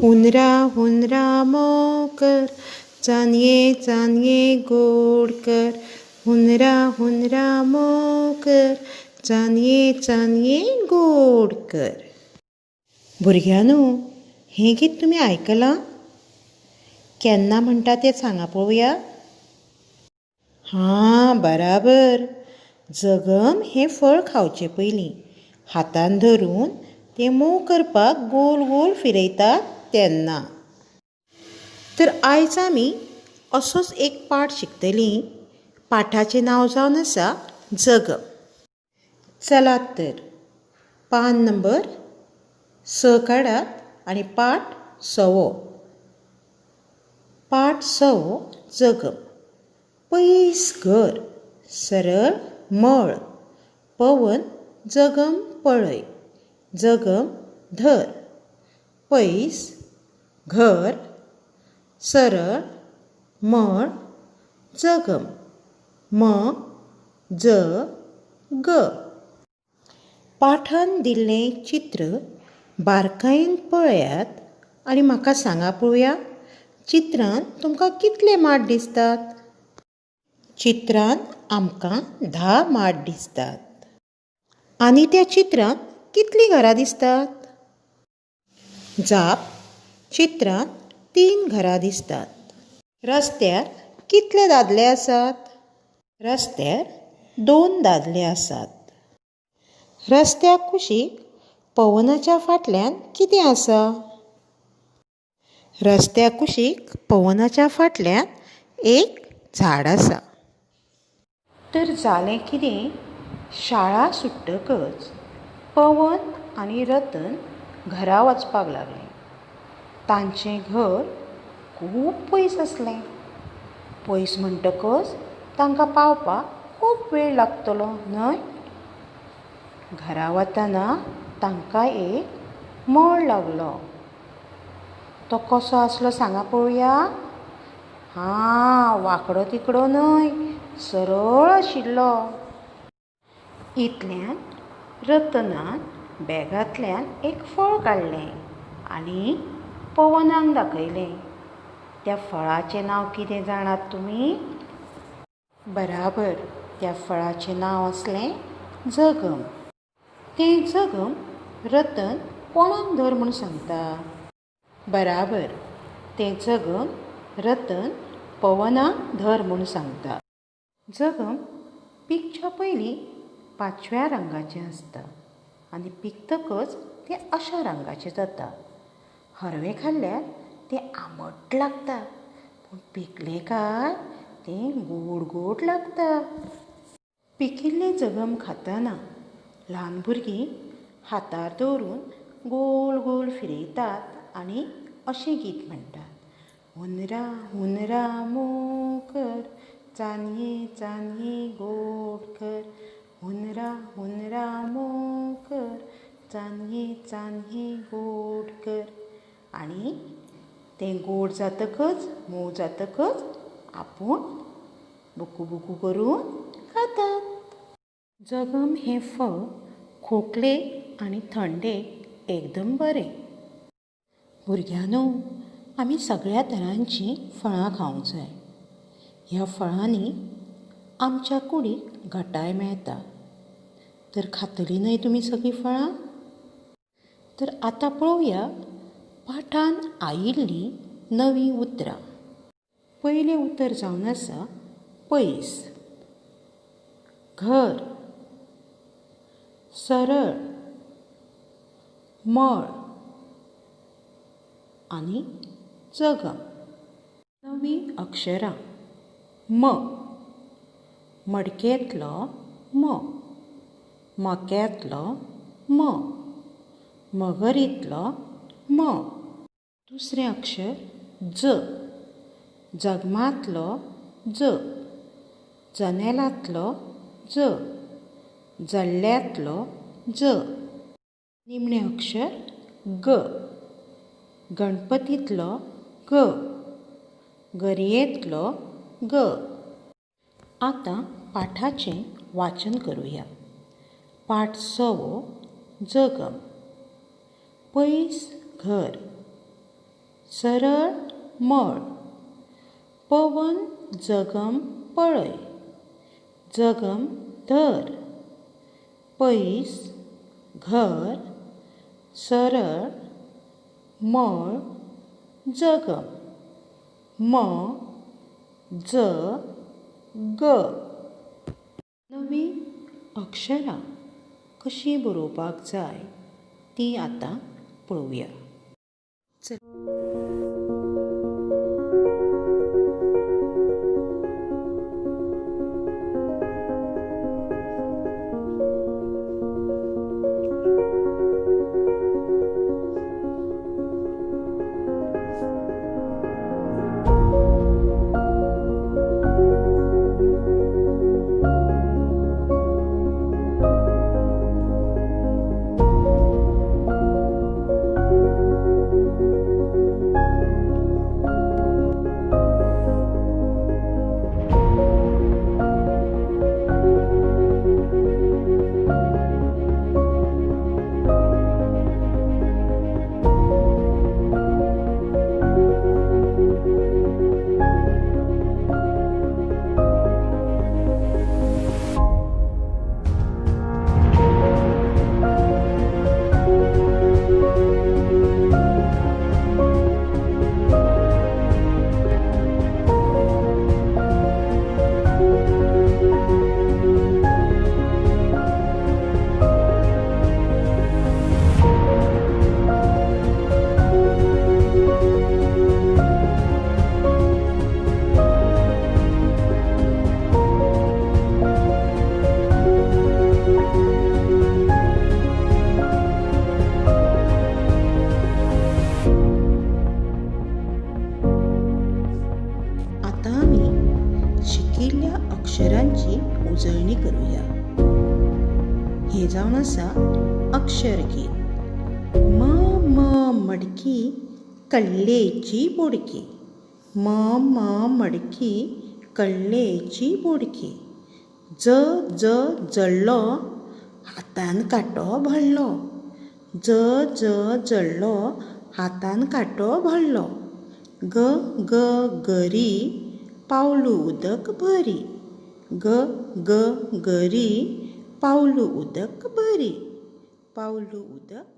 हुनरा हुनरा मोकर, चांदये चांदये गोड कर. हुनरा हुनरा मोकर, चांदये चांदये गोड कर. भुरग्यांनो, हें गीत तुमी आयकलां? केन्ना म्हणटा तें सांगा पळोवया. हां, बराबर. जगम हें फळ खावचे पयलीं हातान धरून तें मोव करपाक गोल गोल फिरयतात तेन्ना. तर आयज आमी असोच एक पाठ शिकतलीं. पाठाचें नांव जावन आसा जगम. चलात तर पान नंबर 6 काडात आनी पाठ 6. पाठ 6 जगम. पयस घर, सरळ मळ, पवन जगम पळय, जगम धर. पयस घर, सरळ मळ, जगम म ज ग. पाठान दिल्लें चित्र बारकायेन पळयात आनी म्हाका सांगा पळोवया, चित्रांत तुमकां कितले माड दिसतात? चित्रांत आमकां 10 माड दिसतात. आनी त्या चित्रांत कितलीं घरां दिसतात? जाप चित्रांत 3 घरां दिसतात. रस्त्यार कितले दादले आसात? रस्त्यार 2 दादले आसात. रस्त्या कुशीक पवनाच्या फाटल्यान कितें आसा? रस्त्या कुशीक पवनाच्या फाटल्यान एक झाड आसा. तर जालें कितें? शाळा सुट्टकच पवन आनी रतन घरा वचपाक लागले. तांचें घर खूब पयस आसलें. पयस म्हणटकच तांकां पावपाक खूब वेळ लागतलो, न्हय? घरा वतना तांकां एक मळ लागलो. तो कसो आसलो सांगा पळोवया. हां, वांकडो तिकडो न्हय, सरळ आशिल्लो. इतल्यान रतनान बॅगांतल्यान एक फळ काडलें आनी पवनाक दाखयलें. त्या फळाचें नांव कितें जाणात तुमी? बराबर, त्या फळाचें नांव आसलें जगम. तें जगम रतन कोणाक धर म्हूण सांगता? बराबर, तें जगम रतन पवनाक धर म्हूण सांगता. जगम पिकच्या पयलीं 5व्या रंगाचें आसता आनी पिकतकच तें अशा रंगाचें जाता. हरवें खाल्ल्यार तें आंबट लागता, पूण पिकलें काय तें गोड गोड लागता. पिकिल्लें जगम खातना ल्हान भुरगीं हातार दवरून गोल गोल फिरयतात आनी अशें गीत म्हणटात. हुनरा हुनरा मोकर, चानये चानये गोड कर. हुनरा हुनरा मोकर, चानये चानये गोड कर. आनी तें गोड जातकच, मोव जातकच आपूण बुकू बुकू करून खातात. जगम हें फळ खोंकलेक आनी थंडेक एकदम बरें. भुरग्यांनो, आमी सगळ्या तरांचीं फळां खावंक जाय. ह्या फळांनी आमच्या कुडीक घटाय मेळटा. तर खातलीं न्हय तुमी सगळीं फळां? तर आतां पळोवया पाठान आयिल्लीं नवीं उतरां. पयलें उतर जावन आसा पयस. घर, सरळ, मळ आनी जगम. नवीं अक्षरां. म, मडकेंतलो म, मक्यांतलो म, मगरींतलो म. दुसरें अक्षर ज, जगमांतलो ज, जनेलांतलो ज, जल्ल्यांतलो ज. निमणें अक्षर ग, गणपतींतलो ग, गरयेंतलो ग. आतां पाठाचें वाचन करुया. पाठ 6 जगम. पयस घर, सरळ मळ. पवन जगम पळय. जगम धर. पैस घर. सरळ मळ जगम. म ज ग. नवी अक्षरां कशी बरोवपाक जाय ती आतां पळोवया. शिकिल्ल्या अक्षरांची उजळणी करूया. हे जावन आसा अक्षर गीत. म म मडकी कल्लेची बोडकी. म म मडकी कल्लेची बोडकी. ज ज जळ्ळो हातान कांटो भरलो. ज ज जळ्ळो हातान कांटो भरलो. ग ग गरी पावलू उदक भरी. ग ग गरी पावलू उदक भरी. पावलू उदक